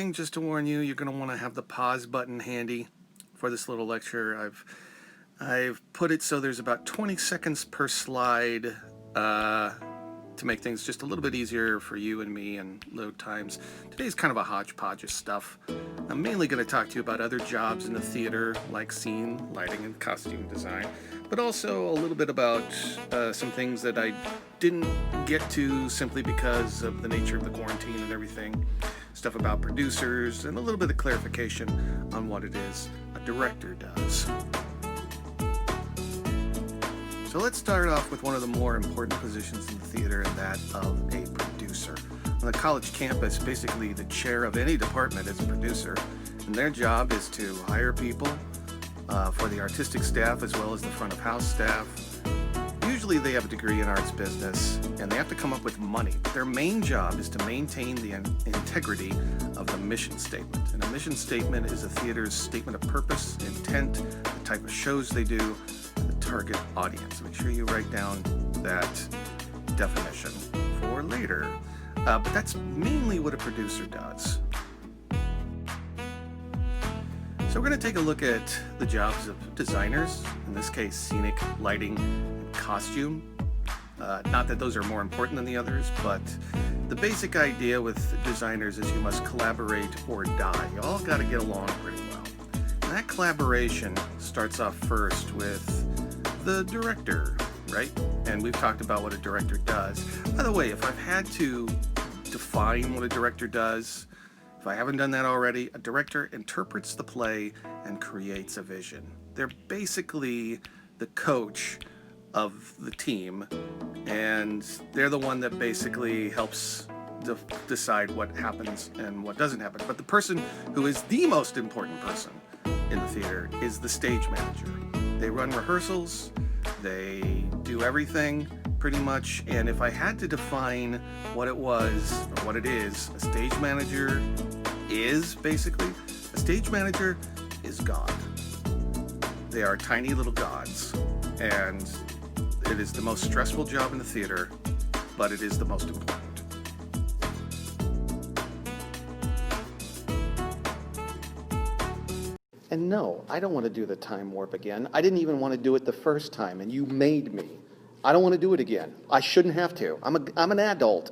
thing, just to warn you, you're going to want to have the pause button handy for this little lecture. I've put it so there's about 20 seconds per slide to make things just a little bit easier for you and me and load times. Today's kind of a hodgepodge of stuff. I'm mainly going to talk to you about other jobs in the theater, like scene, lighting, and costume design, but also a little bit about some things that I didn't get to simply because of the nature of the quarantine and everything. Stuff about producers, and a little bit of clarification on what it is a director does. So let's start off with one of the more important positions in the theater, and that of a producer. On the college campus, basically the chair of any department is a producer, and their job is to hire people for the artistic staff as well as the front of house staff. Usually they have a degree in arts business, and they have to come up with money. Their main job is to maintain the integrity of the mission statement. And a mission statement is a theater's statement of purpose, intent, the type of shows they do, and the target audience. Make sure you write down that definition for later. But that's mainly what a producer does. So we're going to take a look at the jobs of designers, in this case scenic, lighting, and costume. Not that those are more important than the others, but the basic idea with designers is you must collaborate or die. You all got to get along pretty well. And that collaboration starts off first with the director, right? And we've talked about what a director does. By the way, if I've had to define what a director does, if I haven't done that already, a director interprets the play and creates a vision. They're basically the coach of the team, and they're the one that basically helps decide what happens and what doesn't happen. But the person who is the most important person in the theater is the stage manager. They run rehearsals, they do everything pretty much, and if I had to define what it was or what it is, a stage manager is basically, a stage manager is God. They are tiny little gods, and it is the most stressful job in the theater, but it is the most important. And no, I don't want to do the time warp again. I didn't even want to do it the first time, and you made me. I don't want to do it again. I shouldn't have to. I'm an adult.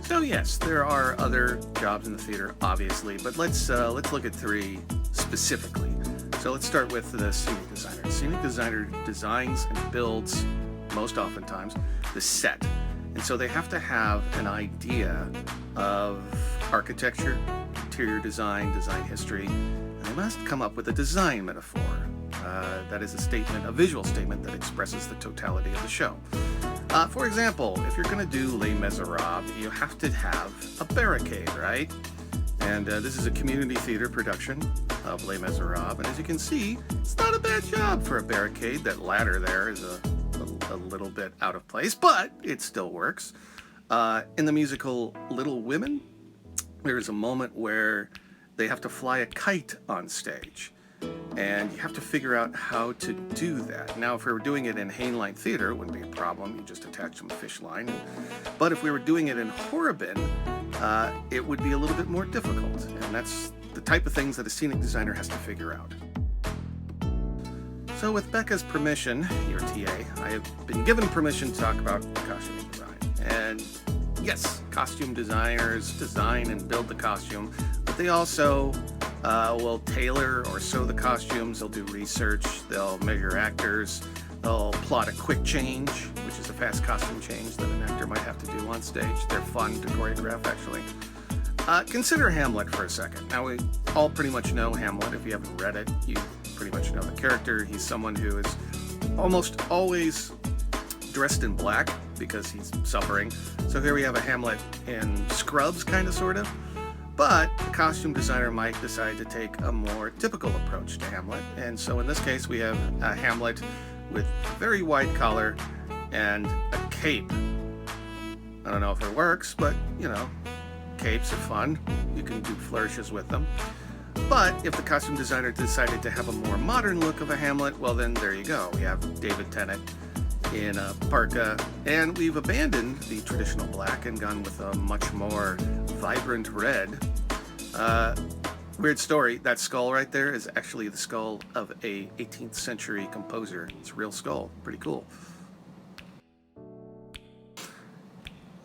So yes, there are other jobs in the theater, obviously, but let's look at three specifically. So let's start with the scenic designer. The scenic designer designs and builds, most oftentimes, the set. And so they have to have an idea of architecture, interior design, design history, and they must come up with a design metaphor. That is a statement, a visual statement that expresses the totality of the show. For example, if you're going to do Les Miserables, you have to have a barricade, right? And this is a community theater production of Les Miserables, and as you can see, it's not a bad job for a barricade. That ladder there is a little bit out of place, but it still works. In the musical Little Women, there is a moment where they have to fly a kite on stage, and you have to figure out how to do that. Now, if we were doing it in Hainline Theater, it wouldn't be a problem. You just attach some fish line. But if we were doing it in Horribin, it would be a little bit more difficult, and that's the type of things that a scenic designer has to figure out. So with Becca's permission, your TA, I have been given permission to talk about costume design. And yes, costume designers design and build the costume, but they also will tailor or sew the costumes. They'll do research, they'll measure actors, they'll plot a quick change, which is a fast costume change that an actor might have to do on stage. They're fun to choreograph, actually. Consider Hamlet for a second. Now, we all pretty much know Hamlet. If you haven't read it, you pretty much know the character. He's someone who is almost always dressed in black because he's suffering. So here we have a Hamlet in scrubs, kind of, sort of. But the costume designer might decide to take a more typical approach to Hamlet. And so in this case, we have a Hamlet with a very wide collar and a cape. I don't know if it works, but, you know, capes are fun. You can do flourishes with them. But if the costume designer decided to have a more modern look of a Hamlet, well then there you go. We have David Tennant in a parka, and we've abandoned the traditional black and gone with a much more vibrant red. Weird story, that skull right there is actually the skull of a 18th century composer. It's a real skull, pretty cool.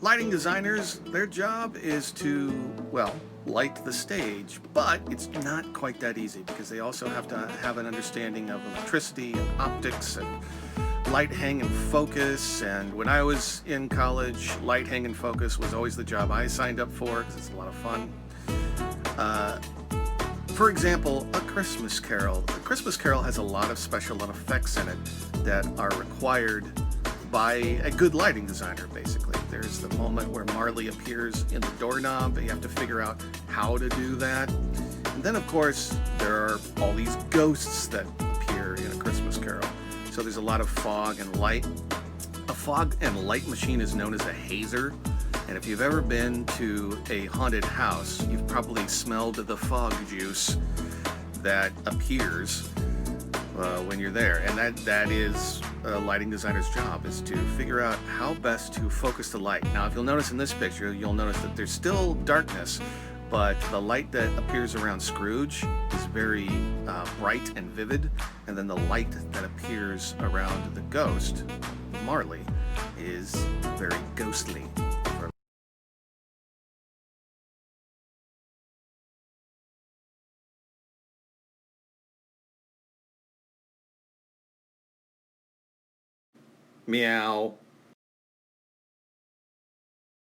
Lighting designers, their job is to, well, light the stage, but it's not quite that easy because they also have to have an understanding of electricity and optics and light, hang, and focus. And when I was in college, light, hang, and focus was always the job I signed up for because it's a lot of fun. For example, A Christmas Carol. A Christmas Carol has a lot of special effects in it that are required by a good lighting designer, basically. There's the moment where Marley appears in the doorknob, and you have to figure out how to do that. And then, of course, there are all these ghosts that appear in A Christmas Carol. So there's a lot of fog and light. A fog and light machine is known as a hazer. And if you've ever been to a haunted house, you've probably smelled the fog juice that appears when you're there. And that is a lighting designer's job, is to figure out how best to focus the light. Now, if you'll notice in this picture, you'll notice that there's still darkness, but the light that appears around Scrooge is very bright and vivid. And then the light that appears around the ghost, Marley, is very ghostly. Meow.